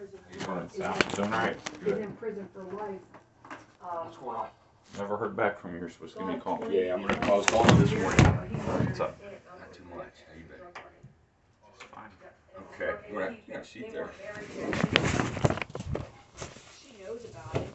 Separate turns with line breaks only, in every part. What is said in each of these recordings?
Doing right.
He's in prison for life.
What's going on?
Never heard back from you. You're supposed to give me a call.
Yeah, I'm gonna call. I was calling this morning.
What's up?
Not too much. How you been?
It's fine.
Okay. You got a seat there?
She knows about it.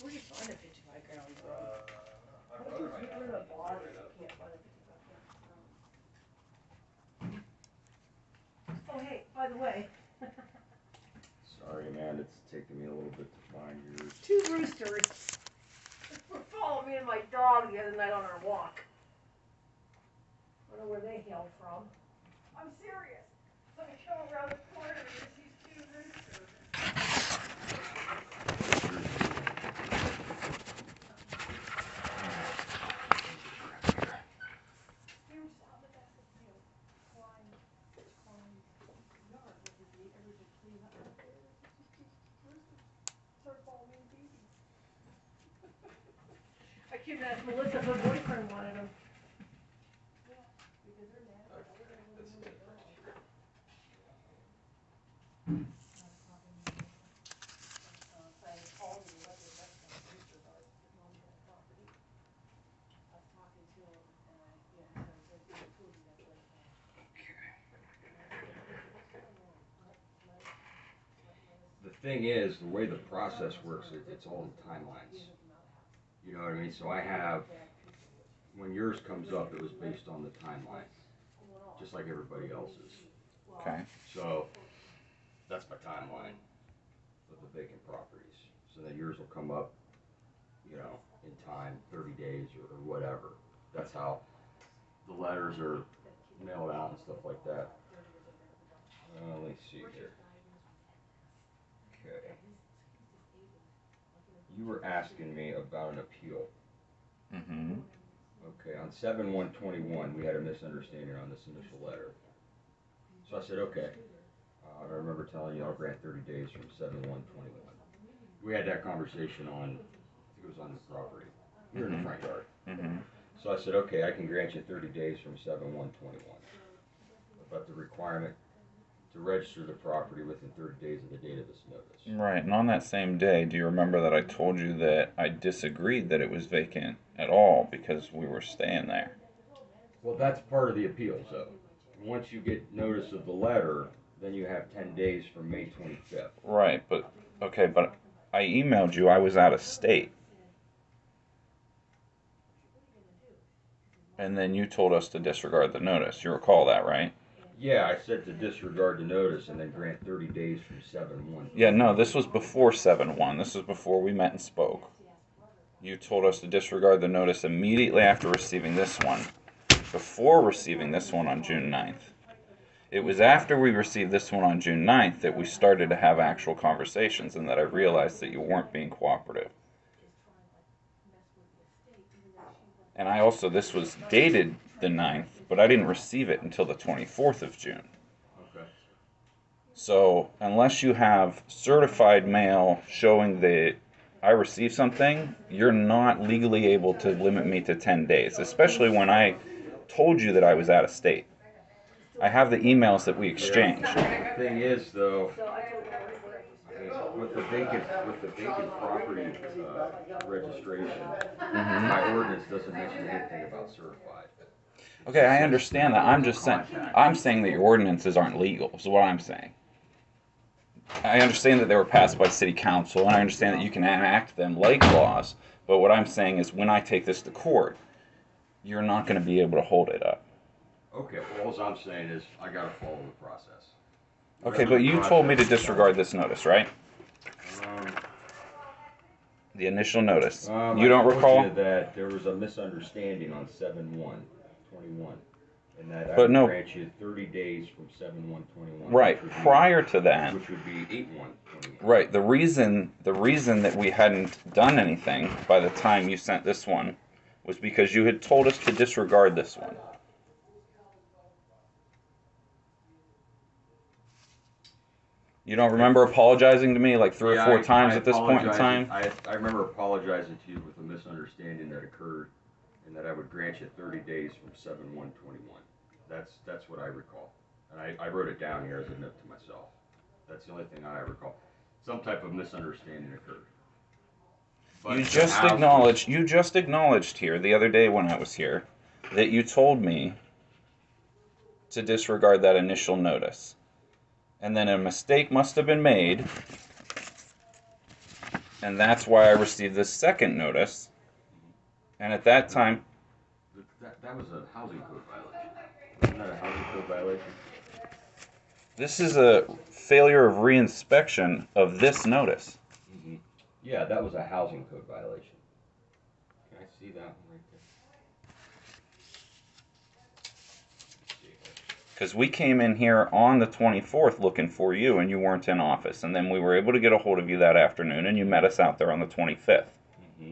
Where do you find a 55-gallon drum? We're in a bar where you can't find a 55-gallon drum. Oh, hey, by the way.
Sorry, man. It's taking me a little bit to find yours.
2 roosters were following me and my dog the other night on our walk. I don't know where they hailed from. I'm serious. So I come around the corner and there's these 2 roosters. I came to ask Melissa if her boyfriend wanted them.
The thing is, the way the process works, it's all in timelines. You know what I mean? So I have, when yours comes up, it was based on the timeline, just like everybody else's.
Okay.
So that's my timeline of the vacant properties. So then yours will come up, you know, in time, 30 days or whatever. That's how the letters are mailed out and stuff like that. Let me see here. Okay. You were asking me about an appeal.
Mm-hmm.
Okay, on 7/1/21, we had a misunderstanding on this initial letter. So I said, okay. I remember telling you I'll grant 30 days from 7/1/21. We had that conversation on, I think it was on the property. We were in the front yard.
Mm-hmm.
So I said, okay, I can grant you 30 days from 7/1/21. But the requirement to register the property within 30 days of the date of this notice.
Right, and on that same day, do you remember that I told you that I disagreed that it was vacant at all because we were staying there?
Well, that's part of the appeals, though. Once you get notice of the letter, then you have 10 days from May 25th.
Right, but I emailed you I was out of state. And then you told us to disregard the notice. You recall that, right?
Yeah, I said to disregard the notice and then grant 30 days from 7/1.
Yeah, no, this was before 7/1. This was before we met and spoke. You told us to disregard the notice immediately after receiving this one, before receiving this one on June 9th. It was after we received this one on June 9th that we started to have actual conversations and that I realized that you weren't being cooperative. And I also, this was dated the 9th, but I didn't receive it until the 24th of June.
Okay.
So unless you have certified mail showing that I received something, you're not legally able to limit me to 10 days, especially when I told you that I was out of state. I have the emails that we exchanged.
The thing is, though, with the vacant property registration, my ordinance doesn't mention anything about certified.
Okay, I understand that. I'm saying that your ordinances aren't legal, is what I'm saying. I understand that they were passed by city council, and I understand that you can enact them like laws, but what I'm saying is when I take this to court, you're not going to be able to hold it up.
Okay, well, all I'm saying is I gotta follow the process.
Okay, but you told me to disregard this notice, right? The initial notice. You don't recall?
I told you that there was a misunderstanding on 7/1/21, and that I
But
would
no.
grant you 30 days from 7/1/21.
Right, prior to that.
Which would be 8/1/21.
Right, the reason that we hadn't done anything by the time you sent this one was because you had told us to disregard this one. You don't remember apologizing to me like three or four times at this point in time?
I remember apologizing to you with a misunderstanding that occurred, and that I would grant you 30 days from 7/1/21. That's what I recall, and I wrote it down here as a note to myself. That's the only thing I recall. Some type of misunderstanding occurred. But
You just acknowledged here the other day when I was here that you told me to disregard that initial notice. And then a mistake must have been made, and that's why I received this second notice. And at that time,
that was a housing code violation. Wasn't that a housing code violation?
this is a failure of reinspection of this notice.
Mm-hmm. Yeah, that was a housing code violation. Can I see that one right there?
Because we came in here on the 24th looking for you, and you weren't in office. And then we were able to get a hold of you that afternoon, and you met us out there on the 25th.
Mm-hmm.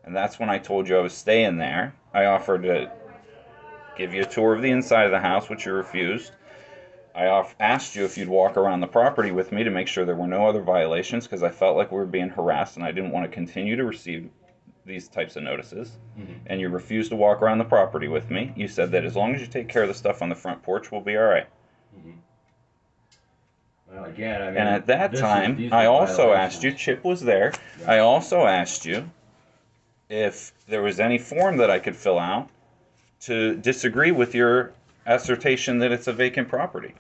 And that's when I told you I was staying there. I offered to give you a tour of the inside of the house, which you refused. I asked you if you'd walk around the property with me to make sure there were no other violations, because I felt like we were being harassed, and I didn't want to continue to receive these types of notices.
Mm-hmm.
And you refused to walk around the property with me. You said that as long as you take care of the stuff on the front porch, we'll be all right.
Mm-hmm. Well, again, I mean,
And at that time, I also asked you, Chip was there,
Yeah.
I also asked you if there was any form that I could fill out to disagree with your assertion that it's a vacant property.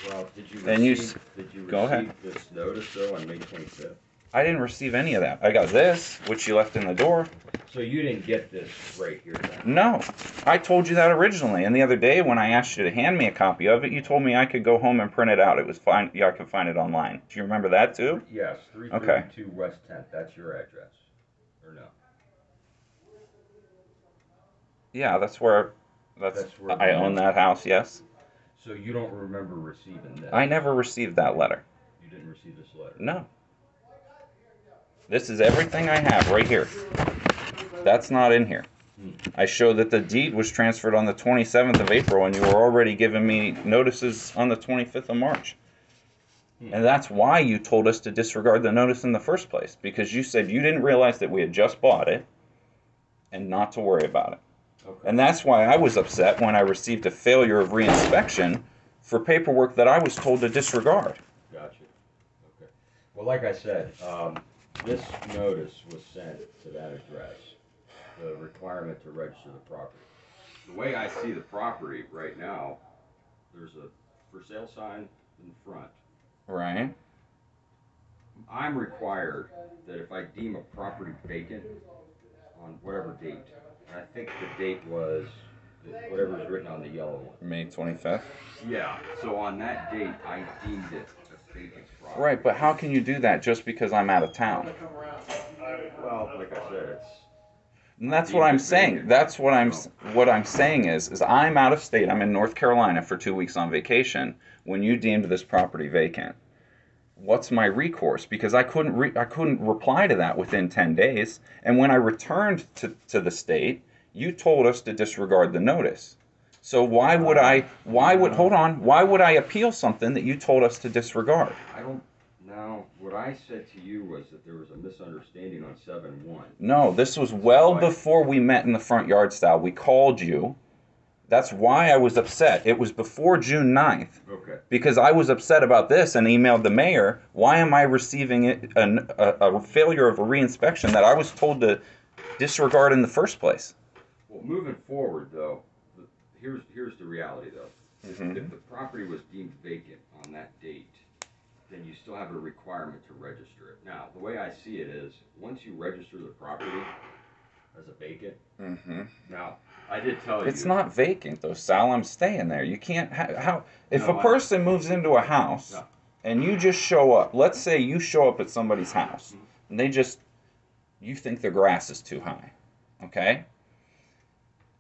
Well, did you
And you
receive, did you
go ahead.
receive this notice, though, on May 25th?
I didn't receive any of that. I got this, which you left in the door.
So you didn't get this right here, then?
No, I told you that originally. And the other day when I asked you to hand me a copy of it, you told me I could go home and print it out. It was fine. Yeah, I could find it online. Do you remember that too?
Yes, 332 West 10th. That's your address, or no?
Yeah, that's where I own that house, yes.
So you don't remember receiving this?
I never received that letter.
You didn't receive this letter?
No. This is everything I have right here. That's not in here. I show that the deed was transferred on the 27th of April, and you were already giving me notices on the 25th of March. And that's why you told us to disregard the notice in the first place, because you said you didn't realize that we had just bought it and not to worry about it.
Okay.
And that's why I was upset when I received a failure of reinspection for paperwork that I was told to disregard.
Gotcha. Okay. Well, like I said, this notice was sent to that address, the requirement to register the property. The way I see the property right now, there's a for sale sign in front.
Right.
I'm required that if I deem a property vacant on whatever date, and I think the date was whatever is written on the yellow one.
May 25th.
Yeah, so on that date, I deemed it a vacant property.
Right, but how can you do that just because I'm out of town?
Well, like I said, it's...
And that's what I'm saying. That's what I'm saying is I'm out of state. I'm in North Carolina for 2 weeks on vacation when you deemed this property vacant. What's my recourse? Because I couldn't reply to that within 10 days. And when I returned to the state, you told us to disregard the notice. So why would I appeal something that you told us to disregard?
I don't know. What I said to you was that there was a misunderstanding on 7/1.
No, this was well before we met in the front yard style. We called you. That's why I was upset. It was before June 9th.
Okay.
Because I was upset about this and emailed the mayor. Why am I receiving a failure of a reinspection that I was told to disregard in the first place?
Well, moving forward, though, here's the reality, though.
Mhm.
If the property was deemed vacant on that date, then you still have a requirement to register it. Now, the way I see it is, once you register the property as a vacant, now, I did tell you...
It's not vacant, though, Sal. I'm staying there. You can't... If
No,
a person moves into a house
No.
and you just show up... Let's say you show up at somebody's house and you think the grass is too high, okay?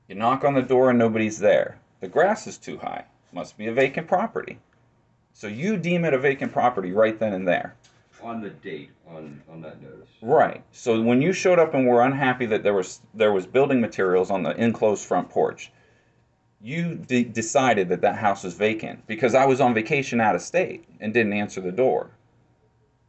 You knock on the door and nobody's there. The grass is too high. Must be a vacant property. So you deem it a vacant property right then and there.
On the date, on that notice.
Right. So when you showed up and were unhappy that there was building materials on the enclosed front porch, you decided that that house was vacant because I was on vacation out of state and didn't answer the door.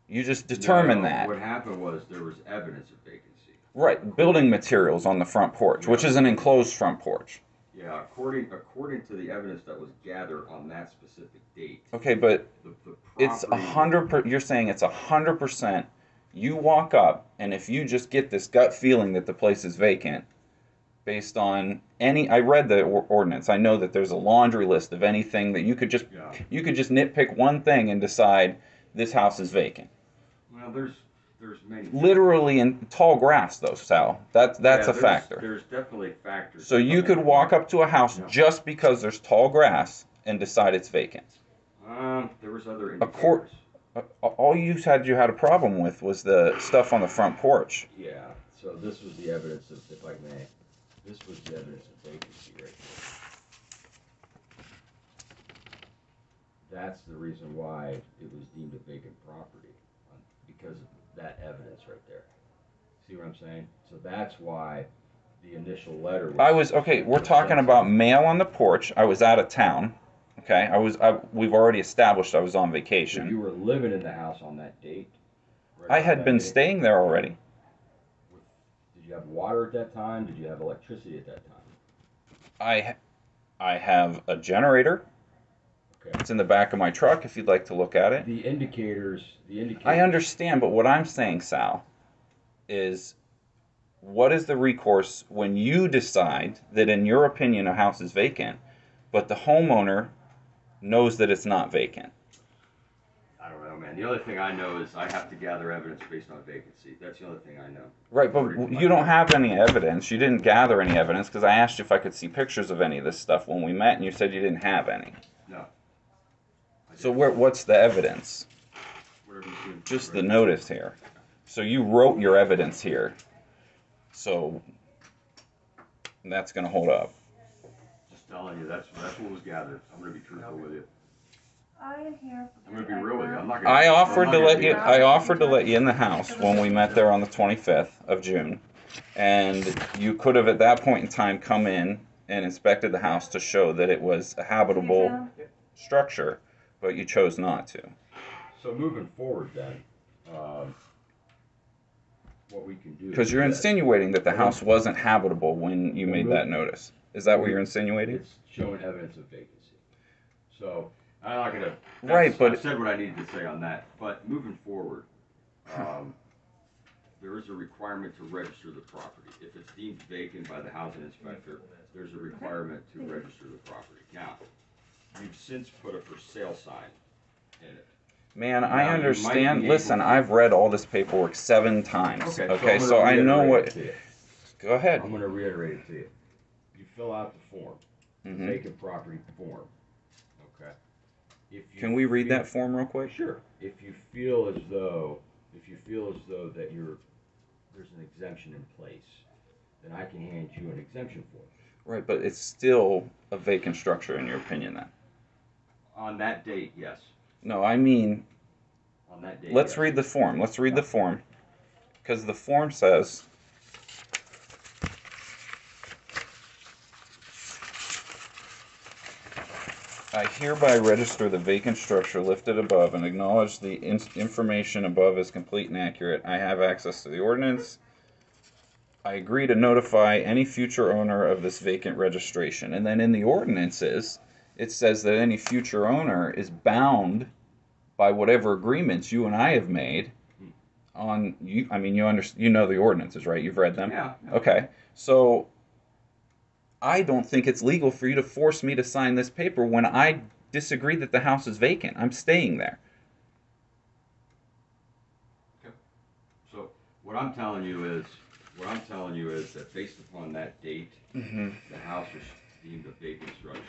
You just determined
No,
that.
what happened was there was evidence of vacancy.
Right, building materials on the front porch, which is an enclosed front porch.
Yeah, according to the evidence that was gathered on that specific date.
Okay, but
the
it's
property,
you're saying it's 100%. You walk up, and if you just get this gut feeling that the place is vacant, based on I read the ordinance. I know that there's a laundry list of anything that you could just nitpick one thing and decide this house is vacant.
Well, there's many.
Literally in tall grass, though, Sal. That's a factor.
There's definitely factors.
So you could walk up to a house just because there's tall grass and decide it's vacant.
There was other indicators.
All you had a problem with was the stuff on the front porch.
Yeah. So this was the evidence of, if I may, this was the evidence of vacancy right here. That's the reason why it was deemed a vacant property, because of that evidence right there. See what I'm saying? So that's why the initial letter was.
We're talking about mail on the porch. I was out of town. Okay, we've already established I was on vacation.
So you were living in the house on that date? Right,
I had been staying there already.
Did you have water at that time? Did you have electricity at that time?
I have a generator.
Okay.
It's in the back of my truck if you'd like to look at it.
The indicators.
I understand, but what I'm saying, Sal, is what is the recourse when you decide that in your opinion a house is vacant, but the homeowner knows that it's not vacant?
I don't know, man. The only thing I know is I have to gather evidence based on vacancy. That's the only thing I know.
Right, but you don't have any evidence. You didn't gather any evidence because I asked you if I could see pictures of any of this stuff when we met, and you said you didn't have any.
No.
So what's the evidence?
Whatever you see.
Just the notice here. So you wrote your evidence here. So that's going to hold up.
Just telling you, that's what was gathered. I'm going to be truthful with you.
I am here.
I'm going to be real with you. I'm not going to.
I offered to let you in the house when we met there on the 25th of June, and you could have at that point in time come in and inspected the house to show that it was a habitable structure, but you chose not to.
So moving forward, then, what we can do.
Because you're insinuating that the house wasn't habitable when you made that notice. Is that what you're insinuating?
It's showing evidence of vacancy. So I'm not going to.
Right, but
I've said what I needed to say on that. But moving forward, there is a requirement to register the property. If it's deemed vacant by the housing inspector, there's a requirement to register the property. Now, you've since put a for sale sign in it.
Man, I understand. Listen, I've read all this paperwork 7 times. Okay, so I know what. Go ahead.
I'm going to reiterate it to you. You fill out the form, the vacant property form. Okay.
Can we read that form real quick?
Sure. If you feel as though that there's an exemption in place, then I can hand you an exemption form.
Right, but it's still a vacant structure in your opinion, then.
On that date, yes.
No, I mean.
On that date.
Let's
yes.
read the form. Let's read the form, because the form says. I hereby register the vacant structure lifted above and acknowledge the information above is complete and accurate. I have access to the ordinance. I agree to notify any future owner of this vacant registration. And then in the ordinances, it says that any future owner is bound by whatever agreements you and I have made on you. I mean, you know the ordinances, right? You've read them?
Yeah.
Okay. So I don't think it's legal for you to force me to sign this paper when I disagree that the house is vacant. I'm staying there.
Okay. So what I'm telling you is that based upon that date, the house was deemed a vacant structure.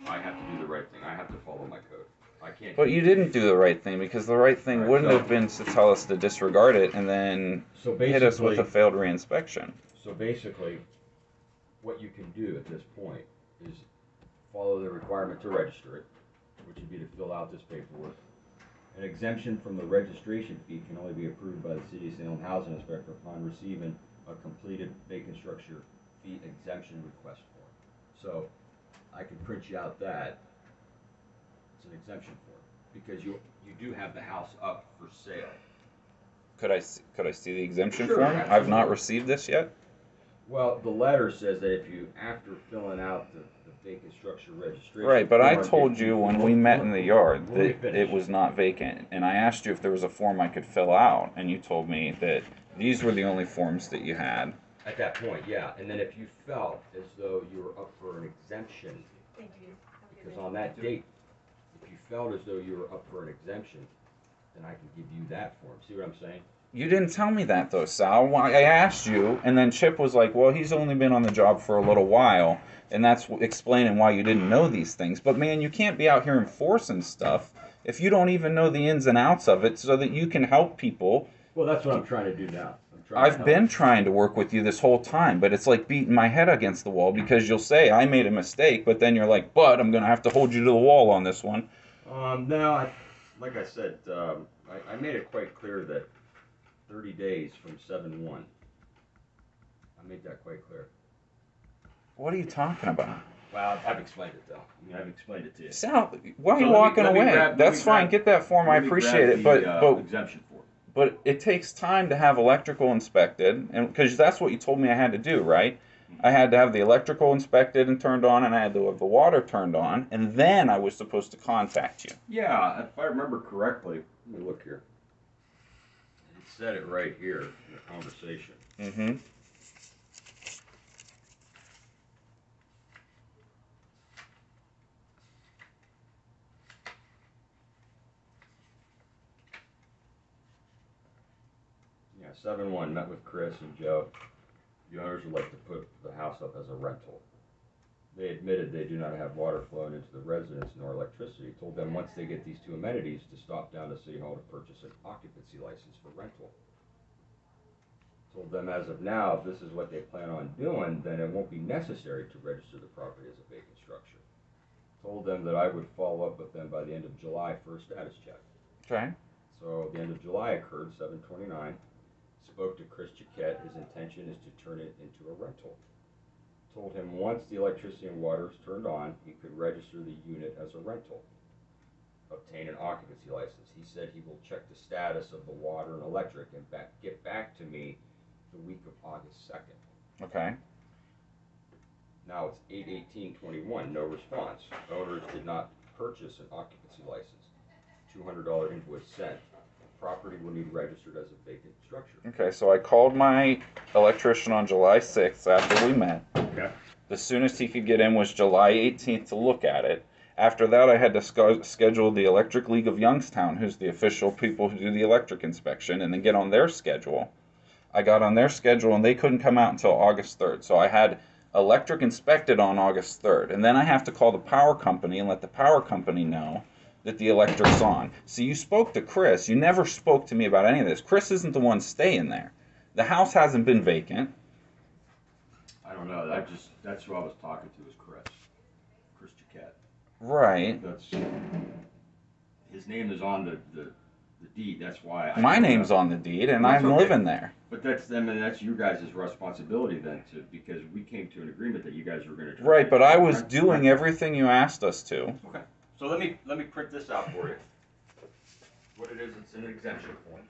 I have to do the right thing. I have to follow my code. I can't.
But you didn't do the right thing, because the right thing wouldn't have been to tell us to disregard it and then hit us with a failed reinspection.
So basically, what you can do at this point is follow the requirement to register it, which would be to fill out this paperwork, An exemption from the registration fee can only be approved by the City of Salem Housing Inspector upon receiving a completed vacant structure fee exemption request form. So I can print you out that. It's an exemption form because you do have the house up for sale.
Could I see the exemption
Sure,
form? I've not
absolutely.
received this yet.
Well, the letter says that if you, after filling out the vacant structure registration.
Right, but I
form,
told
if
you when we met in the yard that
finish.
it was not vacant, and I asked you if there was a form I could fill out, and you told me that these were the only forms that you had.
At that point, yeah, and then if you felt as though you were up for an exemption,
Thank you.
because on that date, if you felt as though you were up for an exemption, then I can give you that form. See what I'm saying?
You didn't tell me that though, Sal. I asked you, and then Chip was like, "Well, he's only been on the job for a little while," and that's explaining why you didn't know these things. But man, you can't be out here enforcing stuff if you don't even know the ins and outs of it, so that you can help people.
Well, that's what I'm trying to do now. I'm trying to
I've
help.
been trying to work with you this whole time, but it's like beating my head against the wall because you'll say I made a mistake, but then you're like, "But I'm gonna have to hold you to the wall on this one."
No, like I said, I made it quite clear that 30 days from 7/1. I made that quite clear.
What are you talking about?
Well, I've explained it though. I mean, I've explained it to you.
Sal, why are
So
you
let me-
walking
let me
away?
grab- let
That's
me
fine.
grab-
Get that form. I
Let me
appreciate
grab
it,
the,
but
exemption form.
But it takes time to have electrical inspected, and because that's what you told me I had to do, right? I had to have the electrical inspected and turned on, and I had to have the water turned on, and then I was supposed to contact you.
Yeah, if I remember correctly, let me look here. It said it right here in the conversation.
Mm-hmm.
Yeah, 7/1, met with Chris and Joe. The owners would like to put the house up as a rental. They admitted they do not have water flowing into the residence nor electricity. Told them once they get these two amenities to stop down to City Hall to purchase an occupancy license for rental. Told them as of now, if this is what they plan on doing, then it won't be necessary to register the property as a vacant structure. Told them that I would follow up with them by the end of July for a status check.
Okay.
So the end of July occurred, 7/29. Spoke to Chris Chiquette. His intention is to turn it into a rental. Told him once the electricity and water is turned on, he could register the unit as a rental. Obtain an occupancy license. He said he will check the status of the water and electric and get back to me the week of August 2nd.
Okay.
Now it's 8/18/21, no response. Owners did not purchase an occupancy license. $200 invoice sent. Property will need registered as a vacant structure.
Okay, so I called my electrician on July 6th after we met.
Okay.
The soonest he could get in was July 18th to look at it. After that, I had to schedule the Electric League of Youngstown, who's the official people who do the electric inspection, and then get on their schedule. I got on their schedule, and they couldn't come out until August 3rd. So I had electric inspected on August 3rd. And then I have to call the power company and let the power company know that the electric's on. So you spoke to Chris. You never spoke to me about any of this. Chris isn't the one staying there. The house hasn't been vacant.
I don't know. That's who I was talking to is Chris Chiquette.
Right.
That's his name is on the deed. That's why
My name's on the deed, and
That's
I'm
okay.
living there.
But that's your guys' responsibility then because we came to an agreement that you guys were going to.
Right, but I was doing everything you asked us to.
Okay. So let me print this out for you. What it is, it's an exemption form.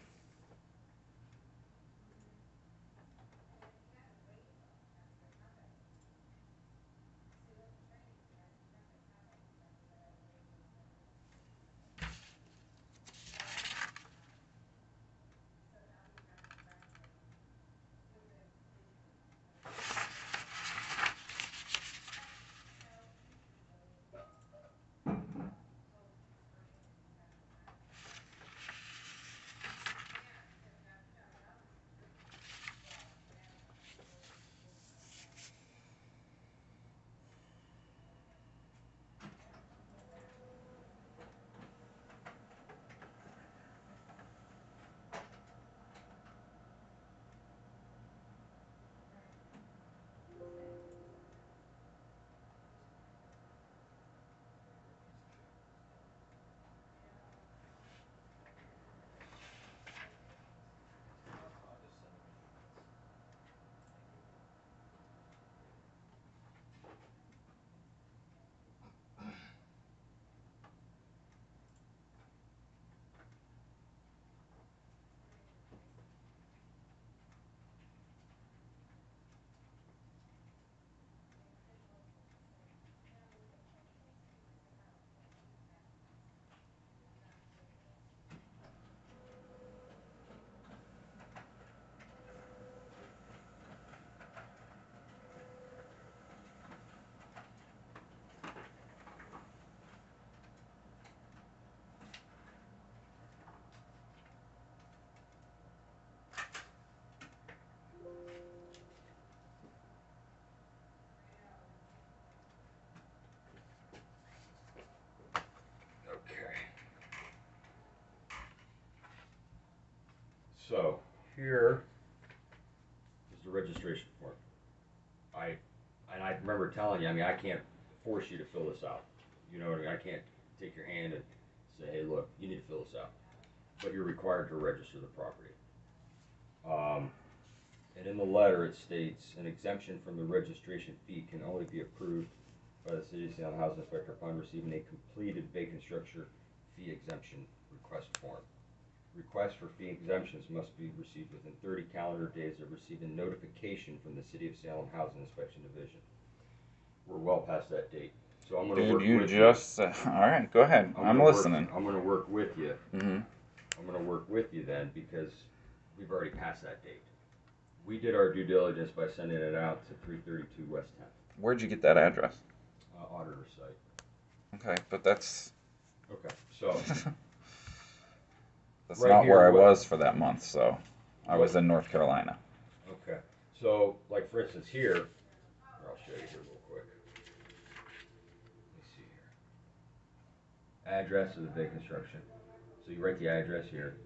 So here is the registration form. I remember telling you, I mean, I can't force you to fill this out. You know what I mean? I can't take your hand and say, hey, look, you need to fill this out. But you're required to register the property. And in the letter it states, an exemption from the registration fee can only be approved by the City of Salem Housing Inspector upon receiving a completed vacant structure fee exemption request form. Requests for fee exemptions must be received within 30 calendar days of receiving notification from the City of Salem Housing Inspection Division. We're well past that date. So I'm going to work with you.
All right, go ahead. I'm listening.
I'm going to work with you.
Mm-hmm.
I'm going to work with you then because we've already passed that date. We did our due diligence by sending it out to 332 West 10th.
Where'd you get that address?
Auditor site.
Okay, but that's
Okay, so
that's
Right
not
here,
where I
what-
was for that month. So I was in North Carolina.
okay, so like for instance here, I'll show you here real quick. Let me see here. Address of the vacant construction. So you write the address here.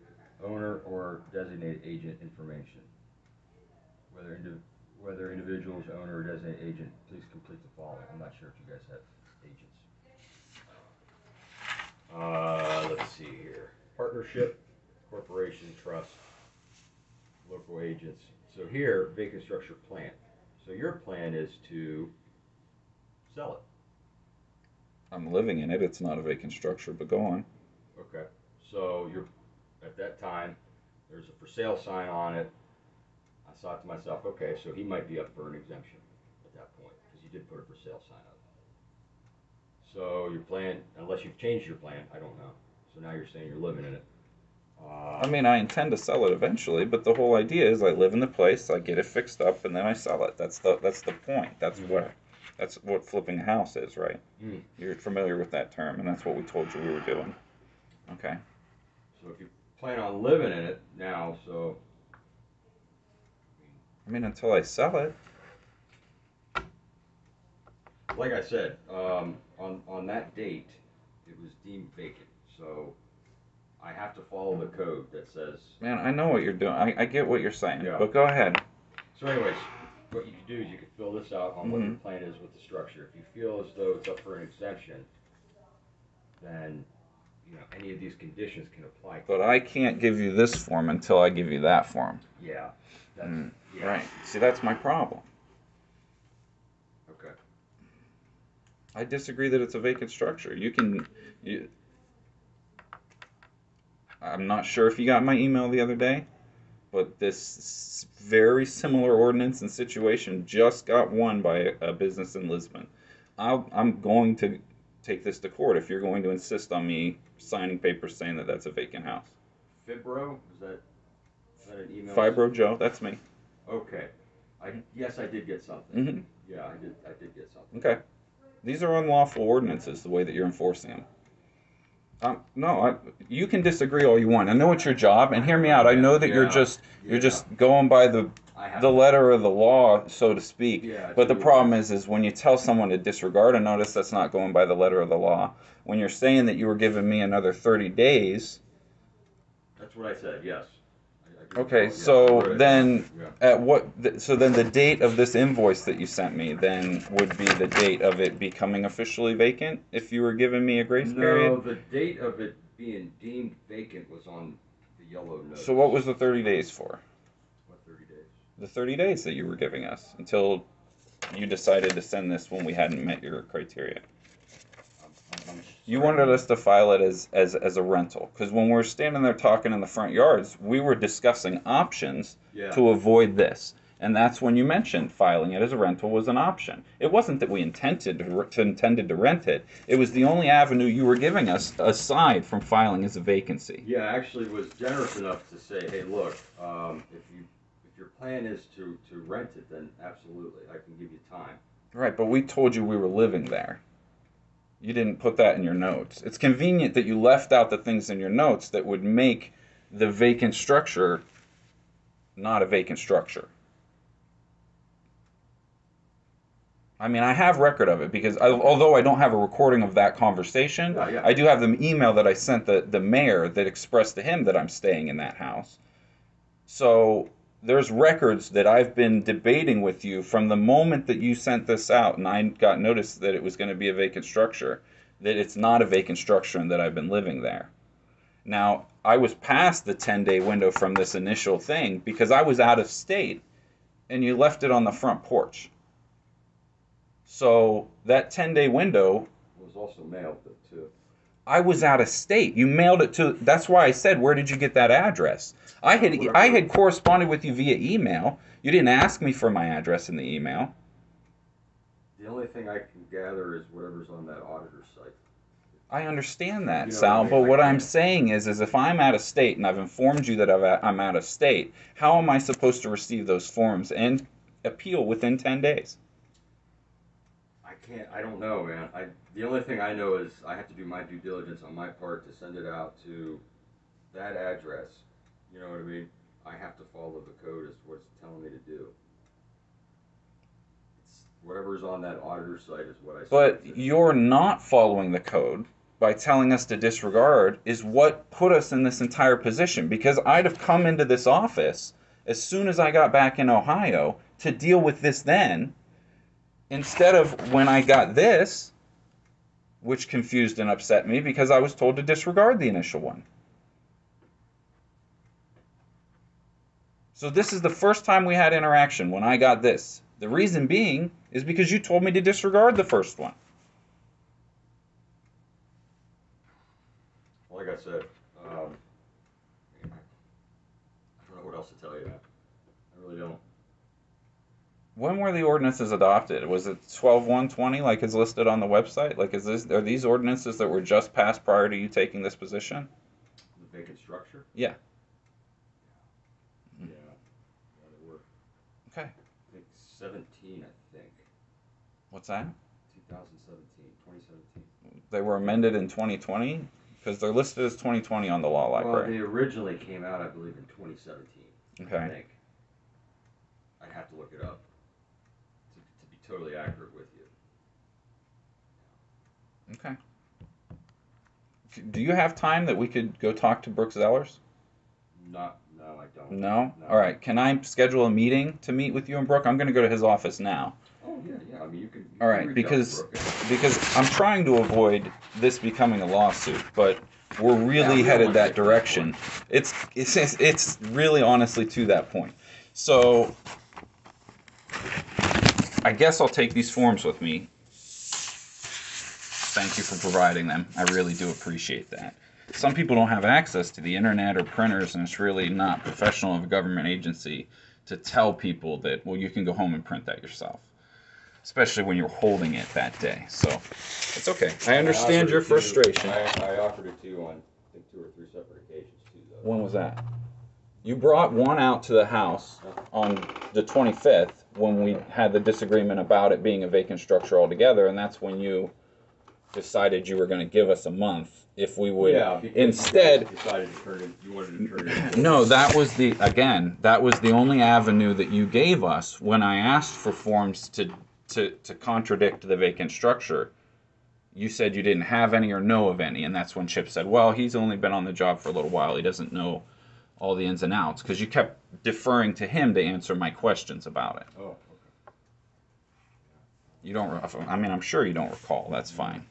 Owner or designated agent information. Whether individual is owner or designated agent, please complete the following. I'm not sure if you guys have agents. Let's see here. Partnership, corporation, trust, local agents. So here, vacant structure plan. So your plan is to sell it.
I'm living in it. It's not a vacant structure, but go on.
Okay. So you're at that time. There's a for sale sign on it. I thought to myself, okay, so he might be up for an exemption at that point because you did put a for sale sign up. So your plan, unless you've changed your plan, I don't know. So now you're saying you're living in it.
I mean, I intend to sell it eventually, but the whole idea is I live in the place, I get it fixed up, and then I sell it. That's the point. That's what flipping a house is, right?
Mm.
You're familiar with that term, and that's what we told you we were doing. Okay.
So if you plan on living in it now, so
I mean, until I sell it.
like I said, on that date, it was deemed vacant. So I have to follow the code that says.
Man, I know what you're doing. I get what you're saying,
Yeah.
but go ahead.
So anyways, what you can do is you can fill this out on what your plan is with the structure. If you feel as though it's up for an exemption, then any of these conditions can apply.
But I can't give you this form until I give you that form.
Yeah. That's, yeah.
Right. See, that's my problem.
Okay.
I disagree that it's a vacant structure. I'm not sure if you got my email the other day, but this very similar ordinance and situation just got won by a business in Lisbon. I'm going to take this to court if you're going to insist on me signing papers saying that that's a vacant house.
Fibro, is that an email?
Fibro Joe, that's me.
Okay. Yes, I did get something.
Mm-hmm.
Yeah, I did get something.
Okay. These are unlawful ordinances, the way that you're enforcing them. No, you can disagree all you want. I know it's your job, and hear me out. I know that you're just going by the letter of the law, so to speak.
Yeah,
but the problem is when you tell someone to disregard a notice, that's not going by the letter of the law. When you're saying that you were giving me another 30 days.
That's what I said. Yes. I
Okay,
yeah,
so
right.
then
Yeah.
so then the date of this invoice that you sent me then would be the date of it becoming officially vacant if you were giving me a grace period?
No, the date of it being deemed vacant was on the yellow notice.
So what was the 30 days for?
What 30 days?
The 30 days that you were giving us until you decided to send this when we hadn't met your criteria. You wanted us to file it as a rental, because when we were standing there talking in the front yards, we were discussing options to avoid this. And that's when you mentioned filing it as a rental was an option. It wasn't that we intended to rent it. It was the only avenue you were giving us aside from filing as a vacancy.
Yeah, I actually was generous enough to say, hey, look, if your plan is to rent it, then absolutely, I can give you time.
Right, but we told you we were living there. You didn't put that in your notes. It's convenient that you left out the things in your notes that would make the vacant structure not a vacant structure. I mean, I have record of it because although I don't have a recording of that conversation, I do have the email that I sent the mayor that expressed to him that I'm staying in that house. So there's records that I've been debating with you from the moment that you sent this out and I got notice that it was going to be a vacant structure, that it's not a vacant structure and that I've been living there. Now, I was past the 10-day window from this initial thing because I was out of state and you left it on the front porch. So that 10-day window,
It was also mailed to.
I was out of state. You mailed it to, that's why I said, where did you get that address? I had corresponded with you via email. You didn't ask me for my address in the email.
The only thing I can gather is whatever's on that auditor's site.
I understand that,
You know
Sal,
what I mean?
but what
I
I'm
can't-
saying is if I'm out of state and I've informed you that I'm out of state, how am I supposed to receive those forms and appeal within 10 days?
I don't know, man. The only thing I know is I have to do my due diligence on my part to send it out to that address. You know what I mean? I have to follow the code as to what it's telling me to do. Whatever's on that auditor's site is what I.
But
send it to.
you're not following the code by telling us to disregard is what put us in this entire position, because I'd have come into this office as soon as I got back in Ohio to deal with this then, instead of when I got this, which confused and upset me because I was told to disregard the initial one. So this is the first time we had interaction when I got this. The reason being is because you told me to disregard the first one.
Like I said, I don't know what else to tell you, man. I really don't.
When were the ordinances adopted? Was it 12/1/20 like is listed on the website? Like are these ordinances that were just passed prior to you taking this position?
The vacant structure?
Yeah.
Yeah. Yeah, they were.
Okay.
I think 17, I think.
What's that?
2017.
They were amended in 2020 because they're listed as 2020 on the law
Well,
library.
they originally came out, I believe, in 2017. I
Okay.
think. I'd have to look it up to be totally accurate with you.
Okay. Do you have time that we could go talk to Brooke Zellers?
No, I don't.
No? All right. Can I schedule a meeting to meet with you and Brooke? I'm going to go to his office now.
Oh yeah. I mean, you can.
All right, because I'm trying to avoid this becoming a lawsuit, but we're really headed that direction. It's really honestly to that point. So I guess I'll take these forms with me. Thank you for providing them. I really do appreciate that. Some people don't have access to the internet or printers, and it's really not professional of a government agency to tell people that, well, you can go home and print that yourself, especially when you're holding it that day. So it's okay. I understand your frustration.
I offered it to you on, I think, 2 or 3 separate occasions too, though.
When was that? You brought one out to the house on the 25th when we had the disagreement about it being a vacant structure altogether, and that's when you decided you were going to give us a month if we would instead
you decided to turn it, you wanted to turn it.
No, that was the only avenue that you gave us when I asked for forms to contradict the vacant structure. You said you didn't have any or know of any, and that's when Chip said, well, he's only been on the job for a little while, he doesn't know all the ins and outs, because you kept deferring to him to answer my questions about it.
Oh, okay.
You don't, I mean, I'm sure you don't recall, that's fine.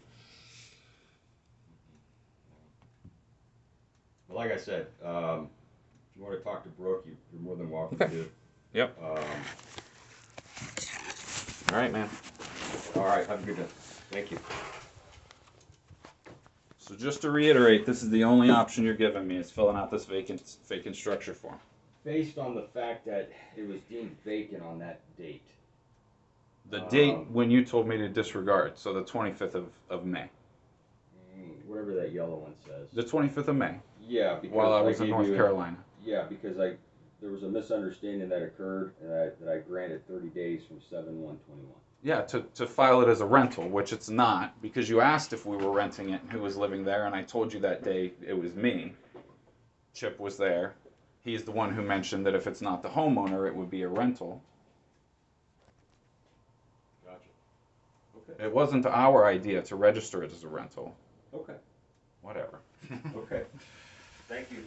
Well, like I said, if you want to talk to Brooke, you're more than welcome
Okay.
to.
Yep. All right, man.
All right, have a good day. Thank you.
So just to reiterate, this is the only option you're giving me is filling out this vacant structure form.
Based on the fact that it was deemed vacant on that date.
The date when you told me to disregard, so the 25th of May.
Whatever that yellow one says.
The 25th of May,
Yeah, because
while I was in
gave
North
you-
Carolina.
Yeah, because there was a misunderstanding that occurred, and that I granted 30 days from 7/1/21.
Yeah, to file it as a rental, which it's not, because you asked if we were renting it and who was living there, and I told you that day it was me. Chip was there. He's the one who mentioned that if it's not the homeowner, it would be a rental.
Gotcha. Okay.
It wasn't our idea to register it as a rental.
Okay.
Whatever.
Okay. Thank you.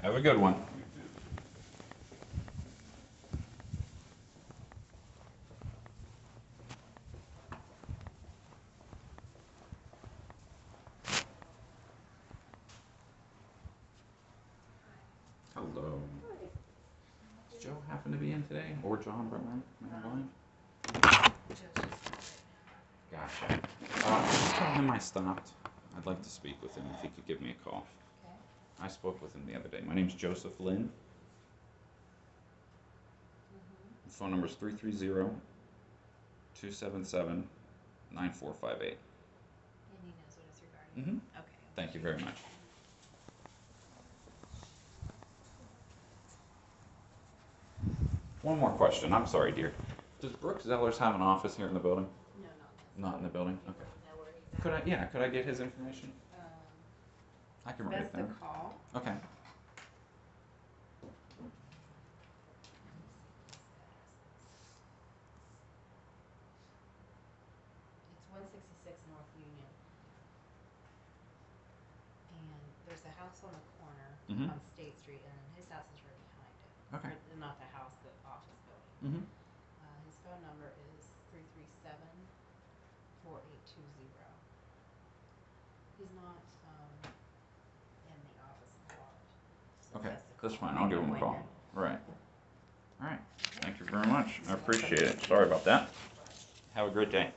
Have a good one. Joe happen to be in today? Or John Berman? Gotcha. Just tell him I stopped. I'd like to speak with him if he could give me a call.
Okay.
I spoke with him the other day. My name's Joseph Lynn.
Mm-hmm.
Phone number is 330-277-9458.
And he knows what it's regarding?
Mm-hmm.
Okay.
Thank you very much. One more question. I'm sorry, dear. Does Brooks Zellers have an office here in the building?
No,
Not in the building?
You
Okay.
don't know where he's at?
Could I get his information? I can write it
Best to
down.
call.
Okay.
It's 166 North Union. And there's a house on the corner
Mhm.
on State Street, and his house is right behind it.
Okay.
Not the house, the office building.
Mm-hmm.
His phone number is 337-4820. He's not in the office a lot. So
Okay,
best to
that's
call.
fine. I'll
Make
give
an
him a call.
appointment.
Right. All right. Thank you very much. I appreciate it. Sorry about that. Have a great day.